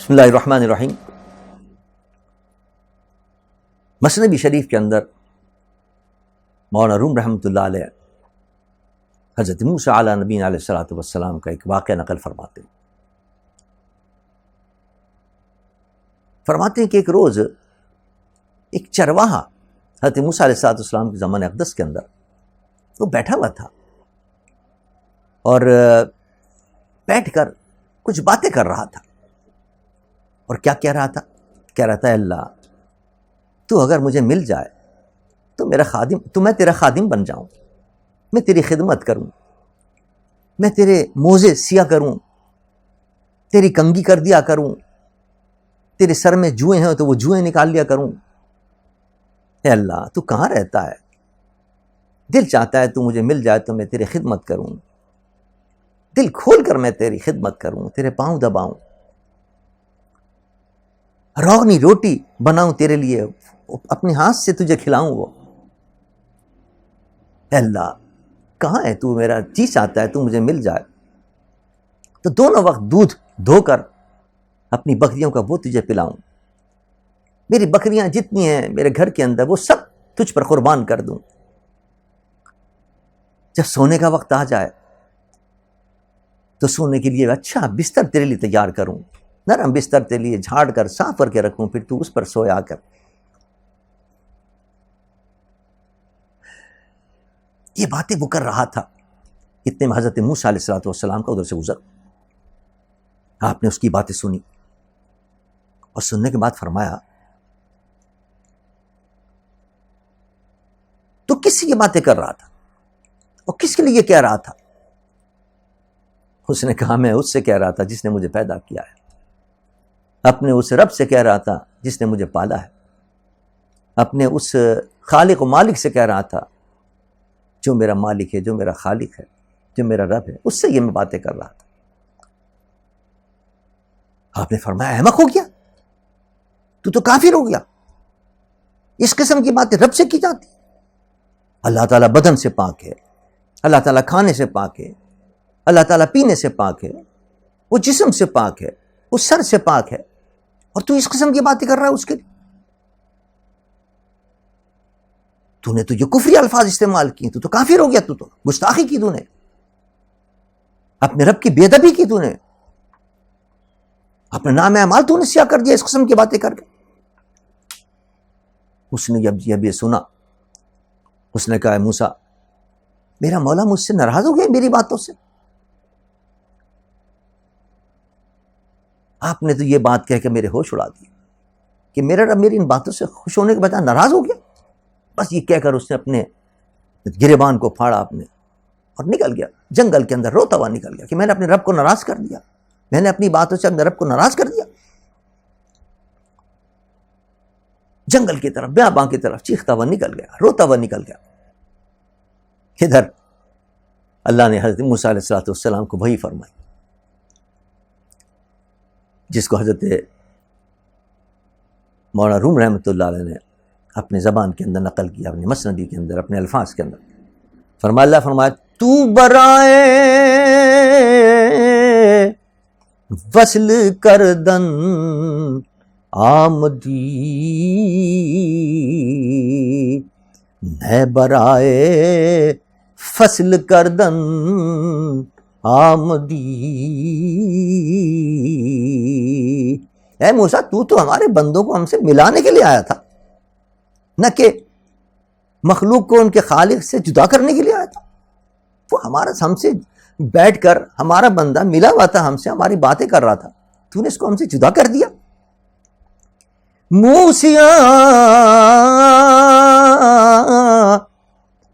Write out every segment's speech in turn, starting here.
بسم اللہ الرحمن الرحیم۔ مسنوی شریف کے اندر مولانا روم رحمۃ اللہ علیہ حضرت موسیٰ علیہ نبی علیہ الصلوۃ والسلام کا ایک واقعہ نقل فرماتے ہیں کہ ایک روز ایک چرواہا حضرت موسیٰ علیہ الصلوۃ والسلام کے زمانہ اقدس کے اندر وہ بیٹھا ہوا تھا اور بیٹھ کر کچھ باتیں کر رہا تھا، اور کیا کہہ رہا تھا؟ کہہ رہا تھا، اللہ تو اگر مجھے مل جائے تو میں تیرا خادم بن جاؤں، میں تیری خدمت کروں، میں تیرے موزے سیا کروں، تیری کنگھی کر دیا کروں، تیرے سر میں جوئیں ہیں تو وہ جوئیں نکال لیا کروں۔ اے اللہ تو کہاں رہتا ہے؟ دل چاہتا ہے تو مجھے مل جائے تو میں تیری خدمت کروں، دل کھول کر میں تیری خدمت کروں، تیرے پاؤں دباؤں، روغنی روٹی بناؤں تیرے لیے، اپنے ہاتھ سے تجھے کھلاؤں وہ۔ اے اللہ کہاں ہے تو؟ میرا جی چاہتا ہے تو مجھے مل جائے تو دونوں وقت دودھ دھو کر اپنی بکریوں کا وہ تجھے پلاؤں، میری بکریاں جتنی ہیں میرے گھر کے اندر وہ سب تجھ پر قربان کر دوں۔ جب سونے کا وقت آ جائے تو سونے کے لیے اچھا بستر تیرے لیے تیار کروں، نرم بستر تیرے لیے جھاڑ کر صاف کر کے رکھوں، پھر تو اس پر سویا کر۔ یہ باتیں وہ کر رہا تھا، اتنے میں حضرت موسیٰ علیہ السلام کا ادھر سے گزر، آپ نے اس کی باتیں سنی اور سننے کے بعد فرمایا، تو کس سے یہ باتیں کر رہا تھا اور کس کے لیے کہہ رہا تھا؟ اس نے کہا، میں اس سے کہہ رہا تھا جس نے مجھے پیدا کیا ہے، اپنے اس رب سے کہہ رہا تھا جس نے مجھے پالا ہے، اپنے اس خالق و مالک سے کہہ رہا تھا جو میرا مالک ہے، جو میرا خالق ہے، جو میرا رب ہے، اس سے یہ میں باتیں کر رہا تھا۔ آپ نے فرمایا، احمق ہو گیا تو کافر ہو گیا، اس قسم کی باتیں رب سے کی جاتی؟ اللہ تعالیٰ بدن سے پاک ہے، اللہ تعالیٰ کھانے سے پاک ہے، اللہ تعالیٰ پینے سے پاک ہے، وہ جسم سے پاک ہے، وہ سر سے پاک ہے، اور تو اس قسم کی باتیں کر رہا ہے اس کے لیے؟ تو نے تو یہ کفری الفاظ استعمال کی، تو کافر ہو گیا، تو گستاخی کی، تو نے اپنے رب کی بے ادبی کی، تو نے اپنے نام اعمال تو نے سیاہ کر دیا اس قسم کی باتیں کر کے۔ اس نے جب یہ سنا، اس نے کہا، موسیٰ میرا مولا مجھ سے ناراض ہو گیا میری باتوں سے؟ آپ نے تو یہ بات کہہ کے میرے ہوش اڑا دیے کہ میرا رب میری ان باتوں سے خوش ہونے کے بجائے ناراض ہو گیا۔ بس یہ کہہ کر اس نے اپنے گریبان کو پھاڑا اپنے اور نکل گیا جنگل کے اندر، روتا ہوا نکل گیا کہ میں نے اپنے رب کو ناراض کر دیا، میں نے اپنی باتوں سے اپنے رب کو ناراض کر دیا۔ جنگل کی طرف، بیاباں کی طرف چیختا ہوا نکل گیا، روتا ہوا نکل گیا۔ ادھر اللہ نے حضرت موسیٰ علیہ السلام کو وحی فرمائی، جس کو حضرت مولانا روم رحمۃ اللہ علیہ نے اپنے زبان کے اندر نقل کیا، اپنے مسندی کے اندر، اپنے الفاظ کے اندر اللہ فرمایا، تو برائے وصل کردن آمدی، میں برائے فصل کردن آمدی۔ اے موسیٰ تو ہمارے بندوں کو ہم سے ملانے کے لیے آیا تھا، نہ کہ مخلوق کو ان کے خالق سے جدا کرنے کے لیے آیا تھا۔ وہ ہم سے بیٹھ کر، ہمارا بندہ ملا ہوا تھا ہم سے، ہماری باتیں کر رہا تھا، تو نے اس کو ہم سے جدا کر دیا۔ موسیٰ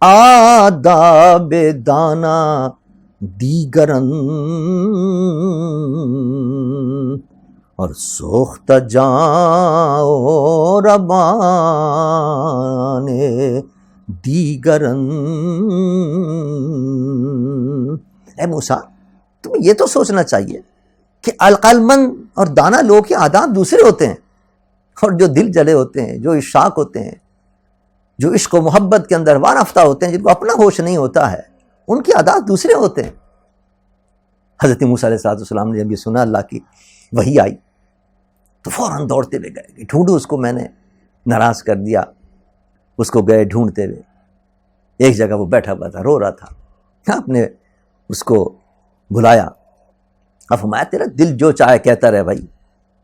آداب دانا دیگرن، اور سوخت جاؤ ربان دیگرن۔ اے موسیٰ تمہیں یہ تو سوچنا چاہیے کہ عقل مند اور دانا لوگ کے آداب دوسرے ہوتے ہیں، اور جو دل جلے ہوتے ہیں، جو عشاق ہوتے ہیں، جو عشق و محبت کے اندر وارفتہ ہوتے ہیں، جن کو اپنا ہوش نہیں ہوتا ہے، ان کی عادات دوسرے ہوتے ہیں۔ حضرت موسیٰ علیہ السلام نے جب یہ سنا، اللہ کی وحی آئی تو فوراً دوڑتے ہوئے گئے کہ ڈھونڈو اس کو، میں نے ناراض کر دیا. اس کو گئے ڈھونڈتے ہوئے. ایک جگہ وہ بیٹھا ہوا تھا، رو رہا تھا. آپ نے اس کو بلایا. اب فرمایا تیرا دل جو چاہے کہتا رہے بھائی،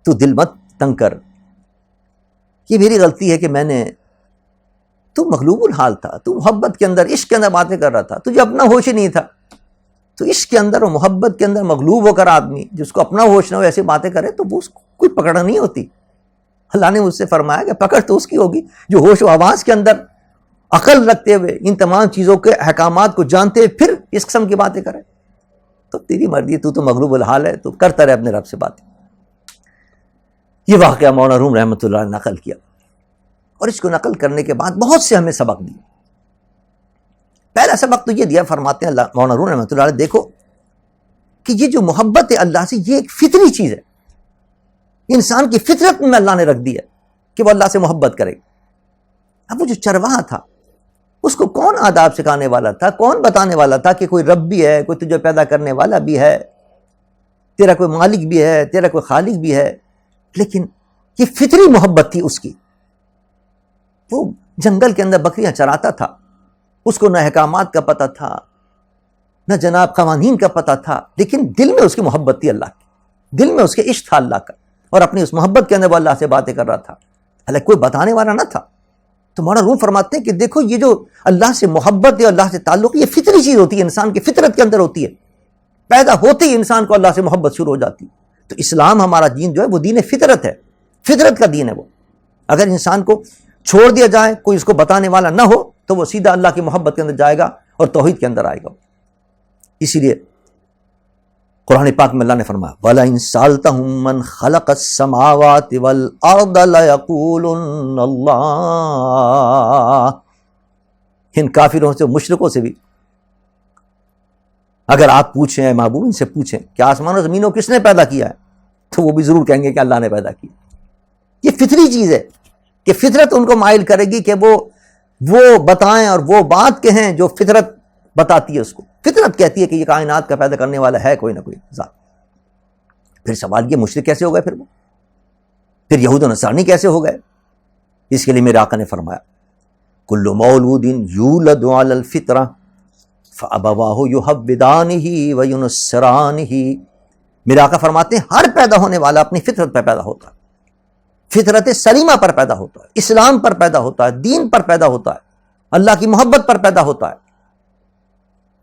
تو دل مت تنگ کر. یہ میری غلطی ہے کہ میں نے، تو مغلوب الحال تھا، تو محبت کے اندر، عشق کے اندر باتیں کر رہا تھا، تجھے اپنا ہوش ہی نہیں تھا. تو عشق کے اندر اور محبت کے اندر مغلوب ہو کر آدمی جس کو اپنا ہوش نہ ہو ایسی باتیں کرے تو وہ اس کو کوئی پکڑ نہیں ہوتی. اللہ نے مجھ سے فرمایا کہ پکڑ تو اس کی ہوگی جو ہوش و حواس کے اندر عقل رکھتے ہوئے ان تمام چیزوں کے احکامات کو جانتے ہوئے پھر اس قسم کی باتیں کرے. تو تیری مرضی، تو مغلوب الحال ہے، تو کرتا رہے اپنے رب سے باتیں. یہ واقعہ مولانا روم رحمۃ اللہ نے نقل کیا، اور اس کو نقل کرنے کے بعد بہت سے ہمیں سبق دیے. پہلا سبق تو یہ دیا، فرماتے ہیں مولانا روم رحمۃ اللہ علیہ، دیکھو کہ یہ جو محبت ہے اللہ سے، یہ ایک فطری چیز ہے. انسان کی فطرت میں اللہ نے رکھ دی ہے کہ وہ اللہ سے محبت کرے. اب وہ جو چرواہا تھا اس کو کون آداب سکھانے والا تھا، کون بتانے والا تھا کہ کوئی رب بھی ہے، کوئی تجھے پیدا کرنے والا بھی ہے، تیرا کوئی مالک بھی ہے، تیرا کوئی خالق بھی ہے. لیکن یہ فطری محبت تھی اس کی. وہ جنگل کے اندر بکریاں چراتا تھا، اس کو نہ احکامات کا پتہ تھا نہ جناب قوانین کا پتہ تھا، لیکن دل میں اس کی محبت تھی اللہ کی، دل میں اس کے عشق تھا اللہ کا، اور اپنی اس محبت کے اندر وہ اللہ سے باتیں کر رہا تھا. حالانکہ کوئی بتانے والا نہ تھا. تو مولانا روم فرماتے ہیں کہ دیکھو یہ جو اللہ سے محبت ہے، اللہ سے تعلق، یہ فطری چیز ہوتی ہے، انسان کی فطرت کے اندر ہوتی ہے. پیدا ہوتے ہی انسان کو اللہ سے محبت شروع ہو جاتی. تو اسلام ہمارا دین جو ہے وہ دین فطرت ہے، فطرت کا دین ہے وہ. اگر انسان کو چھوڑ دیا جائے، کوئی اس کو بتانے والا نہ ہو، تو وہ سیدھا اللہ کی محبت کے اندر جائے گا اور توحید کے اندر آئے گا. اسی لیے قرآن پاک میں اللہ نے فرمایا وَلَئِن سَأَلْتَهُم مَّنْ خَلَقَ السَّمَاوَاتِ وَالْأَرْضَ لَيَقُولُنَّ اللَّهُ. ان کافروں سے، مشرکوں سے بھی اگر آپ پوچھیں، محبوب ان سے پوچھیں کہ آسمان و زمینوں کس نے پیدا کیا ہے، تو وہ بھی ضرور کہیں گے کہ اللہ نے پیدا کیا. یہ فطری چیز ہے کہ فطرت ان کو مائل کرے گی کہ وہ بتائیں اور وہ بات کہیں جو فطرت بتاتی ہے. اس کو فطرت کہتی ہے کہ یہ کائنات کا پیدا کرنے والا ہے کوئی نہ کوئی ذات. پھر سوال یہ مشرک کیسے ہو گئے، پھر یہود و نصرانی کیسے ہو گئے؟ اس کے لیے میرے آقا نے فرمایا کل مولود یولد علی الفطرہ فابواہ یحودانہ وینصرانہ. میرے آقا فرماتے ہیں ہر پیدا ہونے والا اپنی فطرت پر پیدا ہوتا ہے، فطرت سلیمہ پر پیدا ہوتا ہے، اسلام پر پیدا ہوتا ہے، دین پر پیدا ہوتا ہے، اللہ کی محبت پر پیدا ہوتا ہے،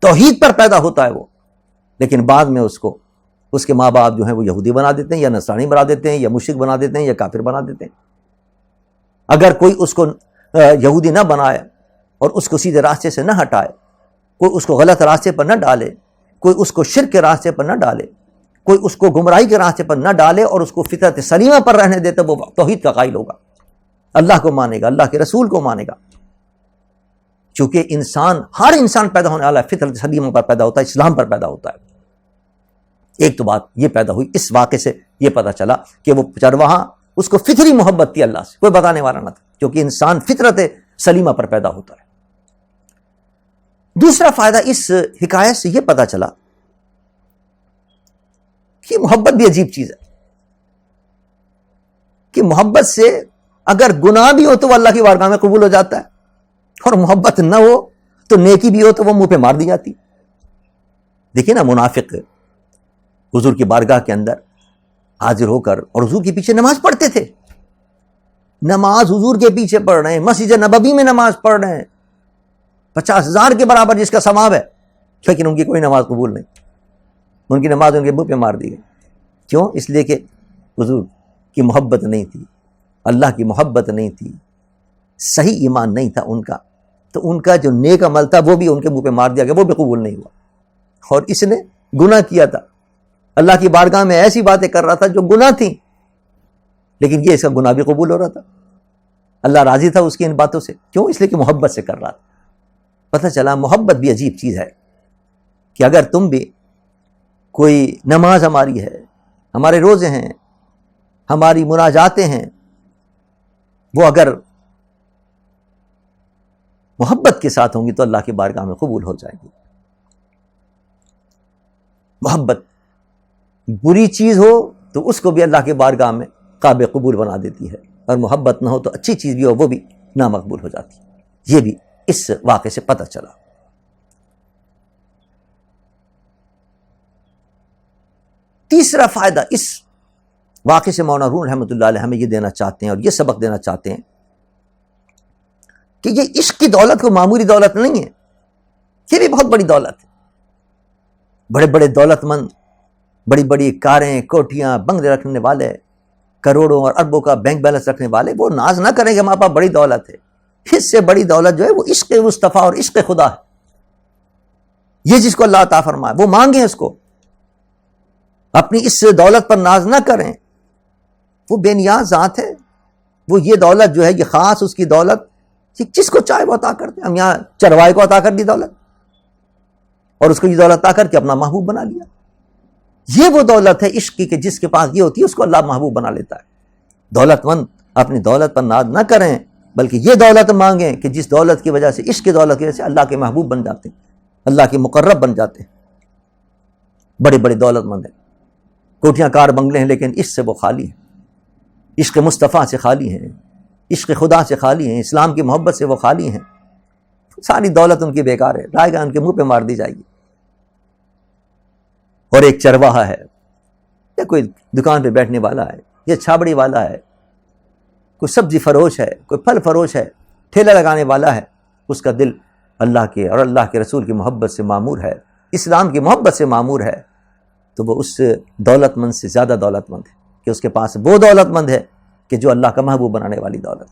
توحید پر پیدا ہوتا ہے وہ. لیکن بعد میں اس کے ماں باپ جو ہیں وہ یہودی بنا دیتے ہیں، یا نصرانی بنا دیتے ہیں، یا مشرک بنا دیتے ہیں، یا کافر بنا دیتے ہیں. اگر کوئی اس کو یہودی نہ بنائے اور اس کو سیدھے راستے سے نہ ہٹائے، کوئی اس کو غلط راستے پر نہ ڈالے، کوئی اس کو شرک کے راستے پر نہ ڈالے، کوئی اس کو گمراہی کے راستے پر نہ ڈالے اور اس کو فطرت سلیمہ پر رہنے دے، تو وہ توحید کا قائل ہوگا، اللہ کو مانے گا، اللہ کے رسول کو مانے گا. چونکہ ہر انسان پیدا ہونے والا فطرت سلیمہ پر پیدا ہوتا ہے، اسلام پر پیدا ہوتا ہے. ایک تو بات یہ پیدا ہوئی، اس واقعے سے یہ پتا چلا کہ وہ چرواہا، اس کو فطری محبت تھی اللہ سے، کوئی بتانے والا نہ تھا، کیونکہ انسان فطرت سلیمہ پر پیدا ہوتا ہے. دوسرا فائدہ اس حکایت سے یہ پتا چلا کہ محبت بھی عجیب چیز ہے، کہ محبت سے اگر گناہ بھی ہو تو وہ اللہ کی بارگاہ میں قبول ہو جاتا ہے، اور محبت نہ ہو تو نیکی بھی ہو تو وہ منہ پہ مار دی جاتی. دیکھیں نا، منافق حضور کی بارگاہ کے اندر حاضر ہو کر اور حضور کے پیچھے نماز پڑھتے تھے، نماز حضور کے پیچھے پڑھ رہے ہیں، مسجد نبوی میں نماز پڑھ رہے ہیں، 50,000 کے برابر جس کا ثواب ہے، لیکن ان کی کوئی نماز قبول نہیں، ان کی نماز ان کے منہ پہ مار دی گئی. کیوں؟ اس لیے کہ حضور کی محبت نہیں تھی، اللہ کی محبت نہیں تھی، صحیح ایمان نہیں تھا ان کا، تو ان کا جو نیک عمل تھا وہ بھی ان کے منہ پہ مار دیا گیا، وہ بھی قبول نہیں ہوا. اور اس نے گناہ کیا تھا، اللہ کی بارگاہ میں ایسی باتیں کر رہا تھا جو گناہ تھیں، لیکن یہ اس کا گناہ بھی قبول ہو رہا تھا، اللہ راضی تھا اس کی ان باتوں سے. کیوں؟ اس لیے کہ محبت سے کر رہا تھا. پتہ چلا محبت بھی عجیب چیز ہے، کہ اگر تم بھی کوئی نماز ہماری ہے، ہمارے روزے ہیں، ہماری مناجاتیں ہیں، وہ اگر محبت کے ساتھ ہوں گی تو اللہ کی بارگاہ میں قبول ہو جائیں گی. محبت بری چیز ہو تو اس کو بھی اللہ کی بارگاہ میں قابل قبول بنا دیتی ہے، اور محبت نہ ہو تو اچھی چیز بھی ہو وہ بھی نامقبول ہو جاتی ہے۔ یہ بھی اس واقعے سے پتہ چلا۔ تیسرا فائدہ اس واقعے سے مولانا روم رحمۃ اللہ علیہ ہمیں یہ دینا چاہتے ہیں اور یہ سبق دینا چاہتے ہیں کہ یہ عشق کی دولت کو معمولی دولت نہیں ہے، یہ بھی بہت بڑی دولت ہے۔ بڑے بڑے دولت مند، بڑی بڑی کاریں، کوٹھیاں، بنگلے رکھنے والے، کروڑوں اور اربوں کا بینک بیلنس رکھنے والے، وہ ناز نہ کریں کہ ہمارے پاس بڑی دولت ہے۔ اس سے بڑی دولت جو ہے وہ عشق مصطفیٰ اور عشق خدا ہے۔ یہ جس کو اللہ عطا فرمائے وہ مانگیں اس کو، اپنی اس دولت پر ناز نہ کریں۔ وہ بے نیاز ذات ہے، وہ یہ دولت جو ہے یہ خاص اس کی دولت جس کو چاہے وہ عطا کرتے ہیں۔ ہم یہاں چروائے کو عطا کر دی دولت، اور اس کو یہ دولت عطا کر کے اپنا محبوب بنا لیا۔ یہ وہ دولت ہے عشق کی کہ جس کے پاس یہ ہوتی ہے اس کو اللہ محبوب بنا لیتا ہے۔ دولت مند اپنی دولت پر ناز نہ کریں، بلکہ یہ دولت مانگیں کہ جس دولت کی وجہ سے، عشق کی دولت کی وجہ سے اللہ کے محبوب بن جاتے ہیں، اللہ کے مقرب بن جاتے ہیں۔ بڑے بڑے دولت مند ہیں، کوٹیاں کار بنگلے ہیں، لیکن اس سے وہ خالی ہیں، عشق مصطفیٰ سے خالی ہیں، عشق خدا سے خالی ہیں، اسلام کی محبت سے وہ خالی ہیں۔ ساری دولت ان کی بیکار ہے، رائے گاہ ان کے منہ پہ مار دی جائے گی۔ اور ایک چرواہا ہے، یا کوئی دکان پہ بیٹھنے والا ہے، یا چھابڑی والا ہے، کوئی سبزی فروش ہے، کوئی پھل فروش ہے، ٹھیلا لگانے والا ہے، اس کا دل اللہ کے اور اللہ کے رسول کی محبت سے معمور ہے، اسلام کی محبت سے معمور ہے، تو وہ اس دولت مند سے زیادہ دولت مند ہے کہ اس کے پاس وہ دولت مند ہے کہ جو اللہ کا محبوب بنانے والی دولت۔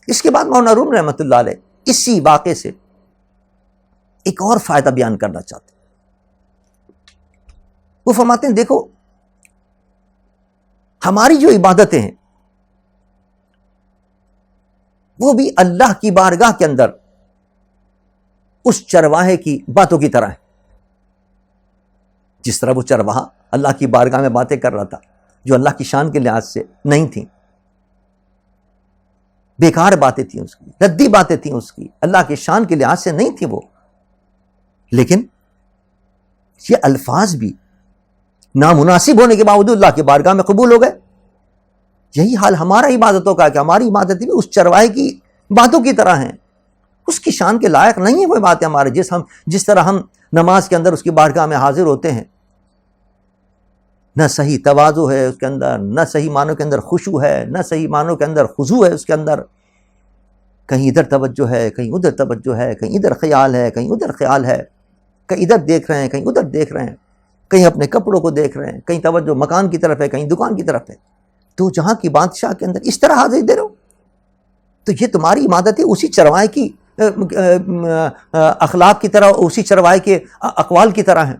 اس کے بعد مولانا روم رحمۃ اللہ علیہ اسی واقعے سے ایک اور فائدہ بیان کرنا چاہتے ہیں۔ وہ فرماتے ہیں دیکھو ہماری جو عبادتیں ہیں وہ بھی اللہ کی بارگاہ کے اندر اس چرواہے کی باتوں کی طرح ہے۔ جس طرح وہ چرواہا اللہ کی بارگاہ میں باتیں کر رہا تھا جو اللہ کی شان کے لحاظ سے نہیں تھیں، بیکار باتیں تھیں اس کی، ردی باتیں تھیں اس کی، اللہ کی شان کے لحاظ سے نہیں تھیں وہ، لیکن یہ الفاظ بھی نامناسب ہونے کے باوجود اللہ کی بارگاہ میں قبول ہو گئے۔ یہی حال ہمارا عبادتوں کا ہے کہ ہماری عبادتیں بھی اس چرواہے کی باتوں کی طرح ہیں، اس کی شان کے لائق نہیں ہے وہ باتیں ہمارے، جس طرح ہم نماز کے اندر اس کی بارگاہ میں حاضر ہوتے ہیں، نہ صحیح تواضع ہے اس کے اندر، نہ صحیح معنوں کے اندر خشوع ہے، نہ صحیح معنوں کے اندر خضوع ہے اس کے اندر، کہیں ادھر توجہ ہے، کہیں ادھر توجہ ہے، کہیں ادھر خیال ہے، کہیں ادھر خیال ہے، کہیں ادھر دیکھ رہے ہیں، کہیں ادھر دیکھ رہے ہیں، کہیں اپنے کپڑوں کو دیکھ رہے ہیں، کہیں توجہ مکان کی طرف ہے، کہیں دکان کی طرف ہے۔ تو جہاں کی بادشاہ کے اندر اس طرح حاضر دے رہے ہو، تو یہ تمہاری عبادتیں اسی چرواہے کی اخلاق کی طرح، اسی چرواہے کے اقوال کی طرح ہیں،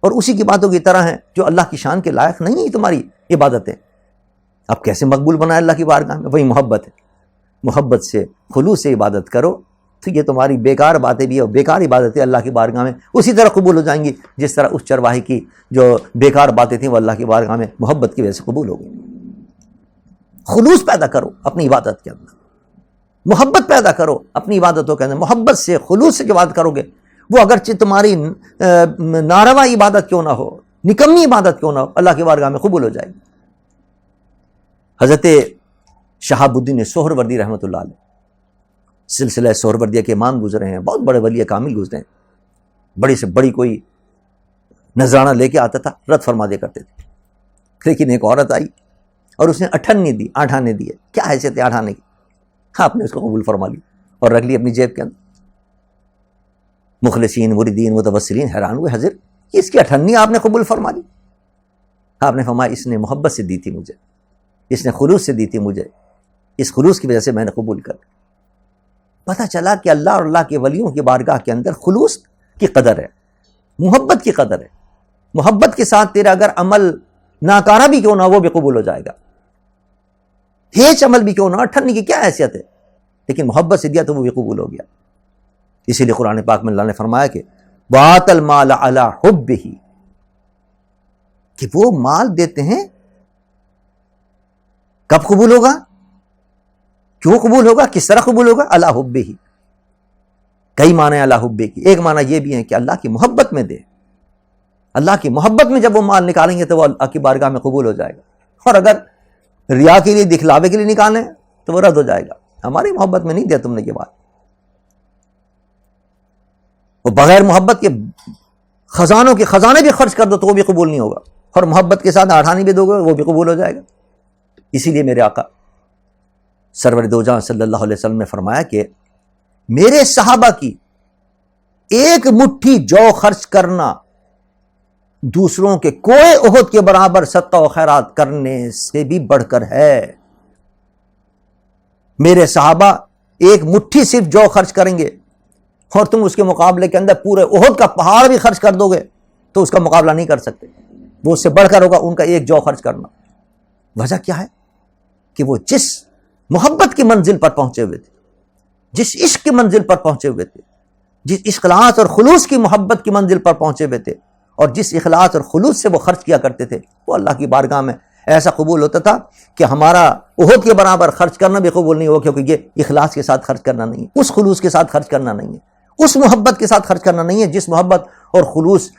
اور اسی کی باتوں کی طرح ہیں جو اللہ کی شان کے لائق نہیں ہیں تمہاری عبادتیں۔ اب کیسے مقبول بنائے اللہ کی بارگاہ میں؟ وہی محبت ہے، محبت سے خلوص سے عبادت کرو تو یہ تمہاری بیکار باتیں بھی اور بیکار عبادتیں اللہ کی بارگاہ میں اسی طرح قبول ہو جائیں گی جس طرح اس چرواہے کی جو بیکار باتیں تھیں وہ اللہ کی بارگاہ میں محبت کی وجہ سے قبول ہو گئی۔ خلوص پیدا کرو اپنی عبادت کے اندر، محبت پیدا کرو اپنی عبادتوں کے اندر، محبت سے خلوص سے عبادت کرو گے، وہ اگرچہ تمہاری ناروا عبادت کیوں نہ ہو، نکمی عبادت کیوں نہ ہو، اللہ کی بارگاہ میں قبول ہو جائے گی۔ حضرت شہاب الدین سہروردی رحمۃ اللہ علیہ سلسلہ سہروردیہ کے امام گزرے ہیں، بہت بڑے ولی کامل گزرے ہیں، بڑی سے بڑی کوئی نذرانہ لے کے آتا تھا رد فرما دیا کرتے تھے، لیکن ایک عورت آئی اور اس نے 8 دی، 8 آنے دیے، کیا حیثیت ہے 8 آنے کی؟ آپ نے اس کو قبول فرما لی اور رکھ لی اپنی جیب کے اندر۔ مخلصین، مریدین، متوسلین حیران ہوئے، حضرت اس کی 8 آپ نے قبول فرما لی؟ آپ نے فرمایا اس نے محبت سے دی تھی مجھے، اس نے خلوص سے دی تھی مجھے، اس خلوص کی وجہ سے میں نے قبول کر لی۔ پتہ چلا کہ اللہ اور اللہ کے ولیوں کی بارگاہ کے اندر خلوص کی قدر ہے، محبت کی قدر ہے۔ محبت کے ساتھ تیرا اگر عمل ناکارہ بھی کیوں نہ وہ بھی قبول ہو جائے گا، ہیچ عمل بھی کیوں نہ، 8 کی کیا حیثیت ہے، لیکن محبت سے دیا تو وہ بھی قبول ہو گیا۔ اسی لیے قرآن پاک میں اللہ نے فرمایا کہ وَآتَ الْمَالَ عَلَىٰ حُبِّهِ، کہ وہ مال دیتے ہیں، کب قبول ہوگا، کیوں قبول ہوگا، کس طرح قبول ہوگا؟ عَلَىٰ حُبِّهِ، کئی معنی عَلَىٰ حُبِّهِ کی، ایک معنی یہ بھی ہے کہ اللہ کی محبت میں دے، اللہ کی محبت میں جب وہ مال نکالیں گے تو وہ اللہ کی بارگاہ میں قبول ہو جائے گا، اور اگر ریا کے لیے، دکھلاوے کے لیے نکالیں تو وہ رد ہو جائے گا. ہماری محبت میں نہیں دیا تم نے یہ بات. وہ بغیر محبت کے خزانوں کے خزانے بھی خرچ کر دو تو وہ بھی قبول نہیں ہوگا، اور محبت کے ساتھ آٹھانی بھی دو گے وہ بھی قبول ہو جائے گا. اسی لیے میرے آقا سرور دو جہاں صلی اللہ علیہ وسلم نے فرمایا کہ میرے صحابہ کی ایک مٹھی جو خرچ کرنا دوسروں کے کوئے احد کے برابر صدقہ و خیرات کرنے سے بھی بڑھ کر ہے. میرے صحابہ ایک مٹھی صرف جو خرچ کریں گے اور تم اس کے مقابلے کے اندر پورے احد کا پہاڑ بھی خرچ کر دو گے تو اس کا مقابلہ نہیں کر سکتے. وہ اس سے بڑھ کر ہوگا ان کا ایک جو خرچ کرنا. وجہ کیا ہے؟ کہ وہ جس محبت کی منزل پر پہنچے ہوئے تھے، جس عشق کی منزل پر پہنچے ہوئے تھے، جس اخلاص اور خلوص کی محبت کی منزل پر پہنچے ہوئے تھے، اور جس اخلاص اور خلوص سے وہ خرچ کیا کرتے تھے، وہ اللہ کی بارگاہ میں ایسا قبول ہوتا تھا کہ ہمارا احد کے برابر خرچ کرنا بھی قبول نہیں ہوا، کیونکہ یہ اخلاص کے ساتھ خرچ کرنا نہیں ہے، اس خلوص کے ساتھ خرچ کرنا نہیں ہے، اس محبت کے ساتھ خرچ کرنا نہیں ہے جس محبت اور خلوص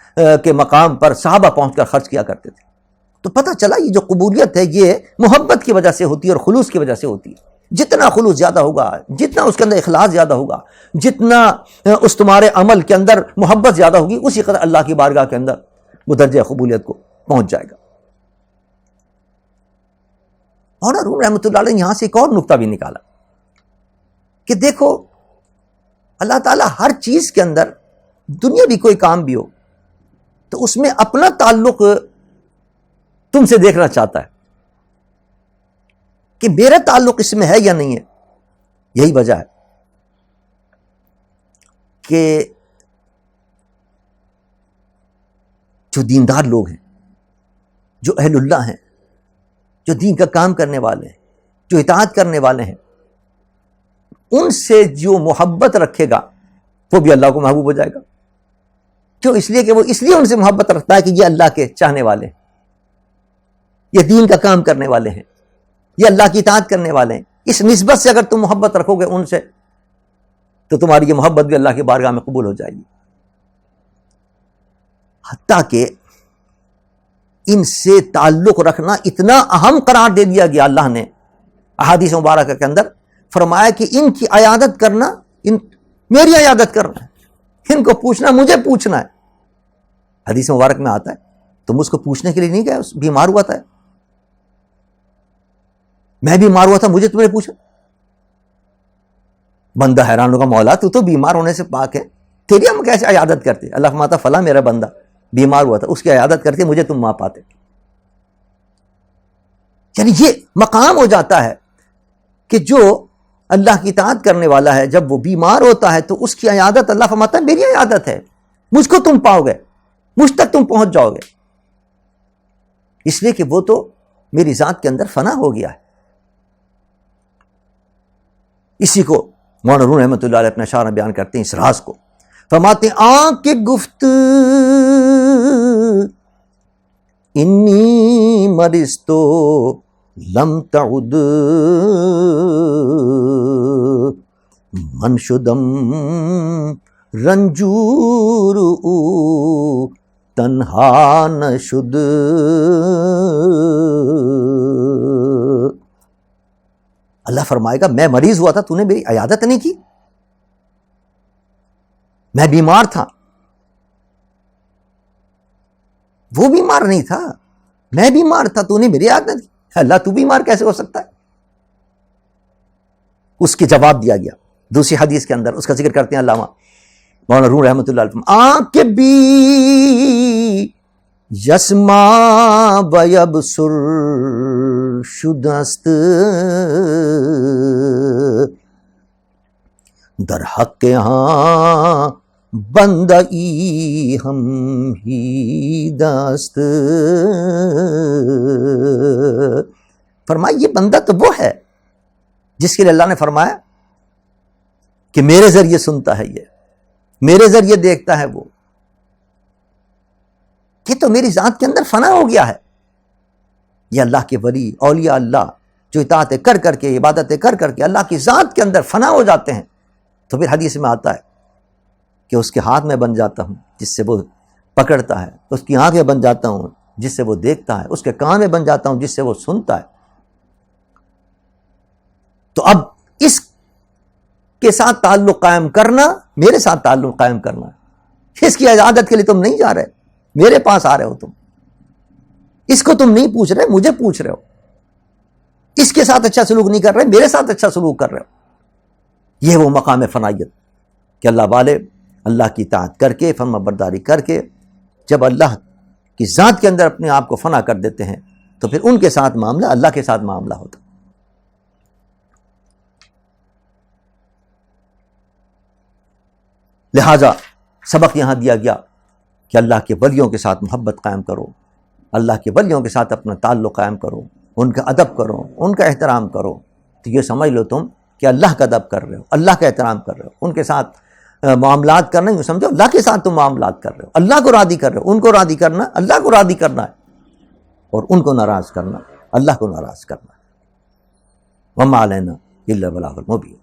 کے مقام پر صحابہ پہنچ کر خرچ کیا کرتے تھے. تو پتہ چلا یہ جو قبولیت ہے یہ محبت کی وجہ سے ہوتی ہے اور خلوص کی وجہ سے ہوتی ہے. جتنا خلوص زیادہ ہوگا، جتنا اس کے اندر اخلاص زیادہ ہوگا، جتنا اس تمہارے عمل کے اندر محبت زیادہ ہوگی، اسی قدر اللہ کی بارگاہ کے اندر وہ درجہ قبولیت کو پہنچ جائے گا. مولانا روم رحمۃ اللہ علیہ نے یہاں سے ایک اور نقطہ بھی نکالا کہ دیکھو اللہ تعالیٰ ہر چیز کے اندر، دنیا بھی کوئی کام بھی ہو تو اس میں اپنا تعلق تم سے دیکھنا چاہتا ہے کہ میرا تعلق اس میں ہے یا نہیں ہے. یہی وجہ ہے کہ جو دیندار لوگ ہیں، جو اہل اللہ ہیں، جو دین کا کام کرنے والے ہیں، جو اطاعت کرنے والے ہیں، ان سے جو محبت رکھے گا وہ بھی اللہ کو محبوب ہو جائے گا. کیوں؟ اس لیے کہ وہ اس لیے ان سے محبت رکھتا ہے کہ یہ اللہ کے چاہنے والے ہیں، یہ دین کا کام کرنے والے ہیں، یہ اللہ کی اطاعت کرنے والے ہیں. اس نسبت سے اگر تم محبت رکھو گے ان سے تو تمہاری یہ محبت بھی اللہ کی بارگاہ میں قبول ہو جائے گی. حتیٰ کہ ان سے تعلق رکھنا اتنا اہم قرار دے دیا گیا اللہ نے احادیث مبارکہ کے اندر. فرمایا کہ ان کی عیادت کرنا، میری عیادت کرنا ہے، ان کو پوچھنا مجھے پوچھنا ہے. حدیث مبارک میں آتا ہے تم اس کو پوچھنے کے لیے نہیں گئے، بیمار ہوا تھا، میں بیمار ہوا تھا، مجھے تم نے پوچھا. بندہ حیران ہوگا، مولا تو بیمار ہونے سے پاک ہے، تیری ہم کیسے عیادت کرتے؟ اللہ فرماتا فلاں میرا بندہ بیمار ہوا تھا، اس کی عیادت کرتے، مجھے تم وہاں پاتے. یعنی یہ مقام ہو جاتا ہے کہ جو اللہ کی اطاعت کرنے والا ہے جب وہ بیمار ہوتا ہے تو اس کی عیادت اللہ فرماتا ہے میری عیادت ہے، مجھ کو تم پاؤ گے، مجھ تک تم پہنچ جاؤ گے، اس لیے کہ وہ تو میری ذات کے اندر فنا ہو گیا ہے. اسی کو مولانا روم رحمۃ اللہ علیہ اپنا اشعار میں بیان کرتے ہیں اس راز کو. فرماتے ہیں آنکھ کے گفت انی مرض تو لم تعد من شدم رنجور تنہا نشد. اللہ فرمائے گا میں مریض ہوا تھا، تو نے میری عیادت نہیں کی، میں بیمار تھا، وہ بیمار نہیں تھا، میں بیمار تھا، تو نے میری عیادت نہیں کی. اللہ تو بیمار کیسے ہو سکتا ہے؟ اس کے جواب دیا گیا دوسری حدیث کے اندر، اس کا ذکر کرتے ہیں علامہ مولانا روم رحمۃ اللہ علیہ. آنکھ بی یسما بیبصر شدست در حق ہاں بندئی ہم ہی دست. فرمایا یہ بندہ تو وہ ہے جس کے لیے اللہ نے فرمایا کہ میرے ذریعے سنتا ہے، یہ میرے ذریعے دیکھتا ہے، وہ یہ تو میری ذات کے اندر فنا ہو گیا ہے. یہ اللہ کے ولی اولیاء اللہ جو اطاعتیں کر کر کے، عبادتیں کر کر کے اللہ کی ذات کے اندر فنا ہو جاتے ہیں تو پھر حدیث میں آتا ہے کہ اس کے ہاتھ میں بن جاتا ہوں جس سے وہ پکڑتا ہے، اس کی آنکھیں بن جاتا ہوں جس سے وہ دیکھتا ہے، اس کے کان میں بن جاتا ہوں جس سے وہ سنتا ہے۔ تو اب اس کے ساتھ تعلق قائم کرنا، میرے ساتھ تعلق قائم کرنا ہے۔ اس کی عبادت کے لیے تم نہیں جا رہے، میرے پاس آ رہے ہو، تم اس کو تم نہیں پوچھ رہے، مجھے پوچھ رہے ہو۔ اس کے ساتھ اچھا سلوک نہیں کر رہے، میرے ساتھ اچھا سلوک کر رہے ہو۔ یہ وہ مقام فنائیت کہ اللہ والے اللہ کی اطاعت کر کے، فرما برداری کر کے، جب اللہ کی ذات کے اندر اپنے آپ کو فنا کر دیتے ہیں تو پھر ان کے ساتھ معاملہ اللہ کے ساتھ معاملہ ہوتا۔ لہذا سبق یہاں دیا گیا کہ اللہ کے ولیوں کے ساتھ محبت قائم کرو، اللہ کے ولیوں کے ساتھ اپنا تعلق قائم کرو، ان کا ادب کرو، ان کا احترام کرو۔ تو یہ سمجھ لو تم کہ اللہ کا ادب کر رہے ہو، اللہ کا احترام کر رہے ہو، ان کے ساتھ معاملات کرنا، یوں سمجھو اللہ کے ساتھ تم معاملات کر رہے ہو، اللہ کو راضی کر رہے ہو۔ ان کو راضی کرنا اللہ کو راضی کرنا ہے، اور ان کو ناراض کرنا اللہ کو ناراض کرنا ہے۔ وما علینا الا البلاغ المبین۔